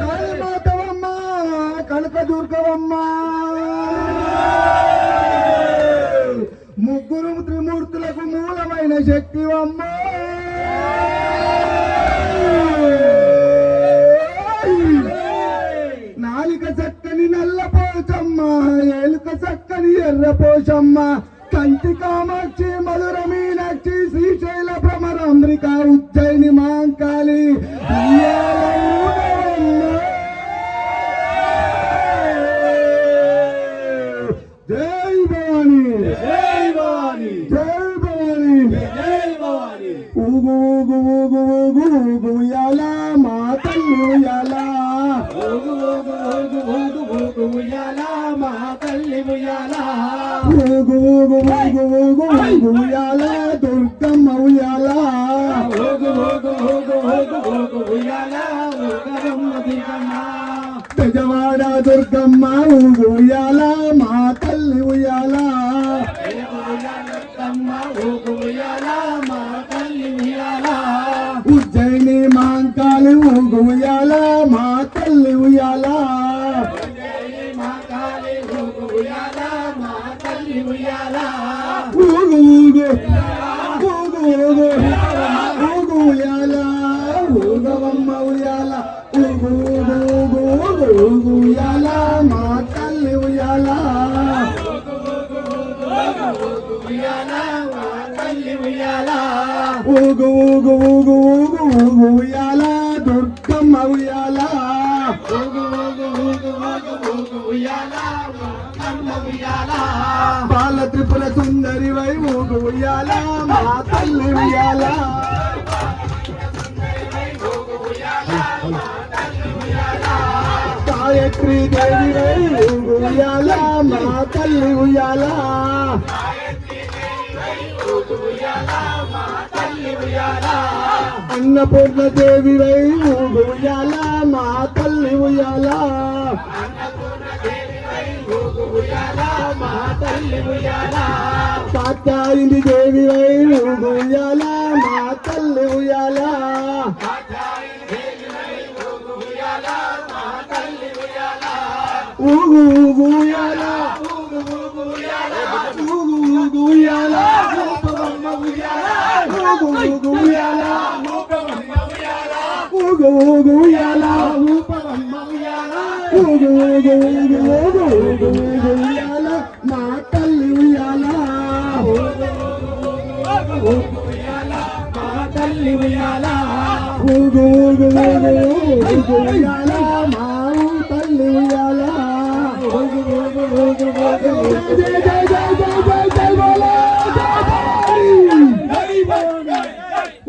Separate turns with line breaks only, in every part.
కాళీమాతవమ్మ కనకదుర్గవమ్మ ముగ్గురు త్రిమూర్తులకు మూలమైన శక్తివమ్మ నాలిక చక్కని నల్లపోచమ్మ ఏలుక చక్కని ఎర్రపోచమ్మ కంచి కామాక్షి మధుర మీనాక్షి శ్రీశైల భ్రమరాంధ్రిక ఉజ్జయిని మాంకాళి జై భవాని జై భవాని జై భవాని జై భవాని ఊగు ఊగు ఊగు ఊగు ఊగు ఉయ్యాల మా తల్లి ఉయ్యాల ఊగు ఊగు ఊగు ఊగు ఊగు ఉయ్యాల మా తల్లి ఉయ్యాల ఊగు ఊగు ఊగు ఊగు ఊగు ఉయ్యాల దుర్గమ్మ ఉయ్యాల ఊగు ఊగు ఊగు ఊగు ఊగు ఉయ్యాల ఊగరమ్మ దుర్గమ్మ బెజవాడ దుర్గమ్మ ఊగు ఉయ్యాల మా తల్లి ఉయ్యాల ఊగు ఉయ్యాల మా తల్లి ఉయ్యాల ఉజ్జయిని మాంకాళి ఊగు ఉయ్యాల మా తల్లి ఉయ్యాల ఊగు ఊగు ఊగు ఊగు ఊగు ఉయ్యాల ఊగవమ్మ ఉయ్యాల ఊగు ఊగు ఊగు ఊగు ఊగు ఉయ్యాల మా తల్లి ఉయ్యాల ఊగు ఊగు ఊగు ఊగు ఊగు ఉయ్యాల దుర్గమ్మ ఉయ్యాల ఊగు ఊగు ఊగు ఊగు ఊగు ఉయ్యాల బాల త్రిపుర సుందరి వై ఊగు ఉయ్యాల మా తల్లి ఉయ్యాల గాయత్రి దేవి వై ఊగు ఉయ్యాల మా తల్లి ఉయ్యాల అన్నపూర్ణ దేవి వై ఊగు ఉయ్యాల మా తల్లి ఉయ్యాల కాత్యాయని దేవి వై ఊగు ఉయ్యాల మా తల్లి ఉయ్యాల ఊగు ఊగు ఉయ్యాల ఊగు ఊగు ఉయ్యాల ఊగు ఊగు ఉయ్యాల ఊగు ఊగు ఉయ్యాల ఊగు ఊగు ఉయ్యాల ఊగు ఊగు ఊగు ఊగు ఊగు ఊగు ఉయ్యాల మా తల్లి ఉయ్యాల మా తల్లి ఉయ్యాల ఊగు ఊగు ఊగు ఊగు ఉయ్యాల మా తల్లి ఉయ్యాల ఊగు ఊగు ఊగు ఊగు జై జై జై జై జై జై బోలో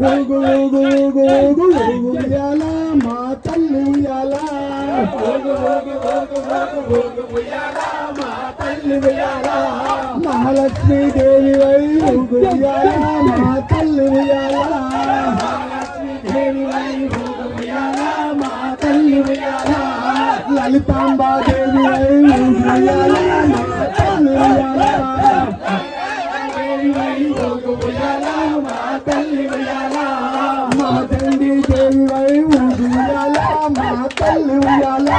ఊగు ఊగు ఊగు ఊగు ఊగు ఉయ్యాల మా తల్లి ఉయ్యాల ఊగు ఊగు ఊగు ఊగు ఊగు ఉయ్యాల మా తల్లి ఉయ్యాల మహాలక్ష్మి దేవి వై ఊగు ఉయ్యాల మా తల్లి ఉయ్యాల మహాలక్ష్మి దేవి వై ఊగు ఉయ్యాల మా తల్లి ఉయ్యాల లలితాంబా దేవి వై ఊగు ఉయ్యాల మా తల్లి ఉయ్యాల మా తండ్రి దేవి వై ఊగు ఉయ్యాల మా తల్లి ఉయ్యాల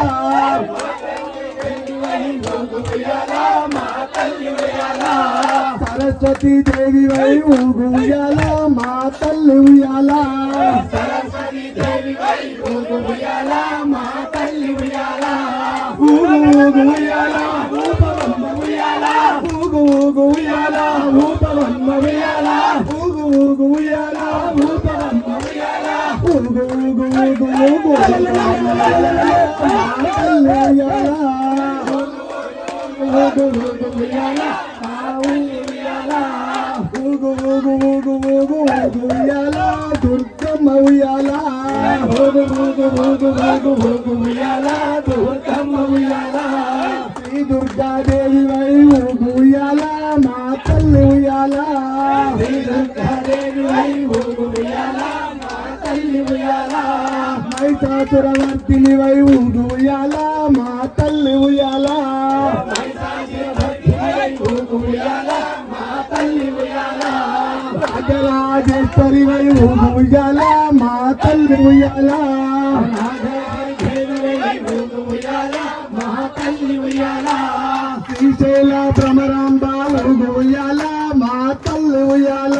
సరస్వతి దేవి వై ఊగు ఉయ్యాల మా తల్లి ఉయ్యాల సరస్వతి దేవి వై ఊగు ఉయ్యాల మా తల్లి ఉయ్యాల ఊగు ఊగు ఉయ్యాల ఊపవమ్మ ఉయ్యాల ఊగు ఊగు ఉయ్యాల ఊపవమ్మ ఉయ్యాల ఊగు ఊగు ఉయ్యాల ఊపవమ్మ ఉయ్యాల ఊగు ఊగు ఊగు ఊగు ఊగు ఊగు ఉయ్యాల ఊగు ఊగు ఊగు ఊగు ఊగు ఉయ్యాల దుర్గమ్మ ఉయ్యాల ఊగు ఊగు ఊగు ఊగు ఊగు ఉయ్యాల దుర్గమ్మ ఉయ్యాల శ్రీ దుర్గాదేవి వై ఊగు ఉయ్యాల మా తల్లి ఉయ్యాల శ్రీ దుర్గాదేవి వై ఊగు ఉయ్యాల మా తల్లి ఉయ్యాల మహిషాసురవర్తిని వై ఊగు ఉయ్యాల మా తల్లి ఉయ్యాల రాజరాజేశ్వరి వై ఊగు ఉయ్యాల మా తల్లి ఉయ్యాల శ్రీశైల భ్రమరాంబ ఊగు ఉయ్యాల మా తల్లి ఉయ్యాల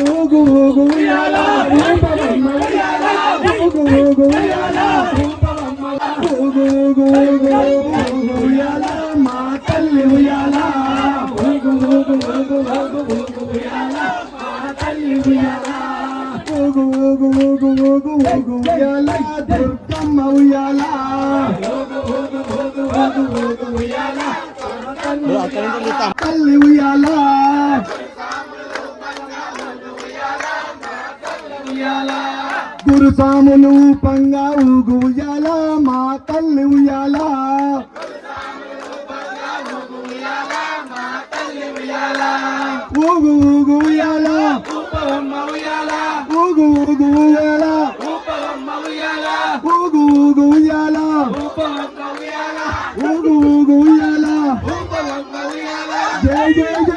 ఊగు ఊగు ఉయ్యాల రూపమమ్మ ఉయ్యాల ఊగు ఊగు ఉయ్యాల రూపమమ్మ ఊగు ఊగు ఊగు ఊగు ఉయ్యాల మా తల్లి ఉయ్యాల ఊగు ఊగు ఊగు ఊగు ఊగు ఉయ్యాల మా తల్లి ఉయ్యాల ఊగు ఊగు ఊగు ఊగు ఊగు ఉయ్యాల దుర్గమ్మ ఉయ్యాల ఊగు ఊగు ఊగు ఊగు ఊగు ఉయ్యాల తల్లి ఉయ్యాల గురుసాములు పంగా ఊగు ఉయ్యాల మా తల్లి ఉయ్యాల ఊగు ఊగు ఉయ్యాల ఊగు ఊగు ఉయ్యాల ఊగు ఊగు ఉయ్యాల ఊగు ఊగు ఉయ్యాల జై జై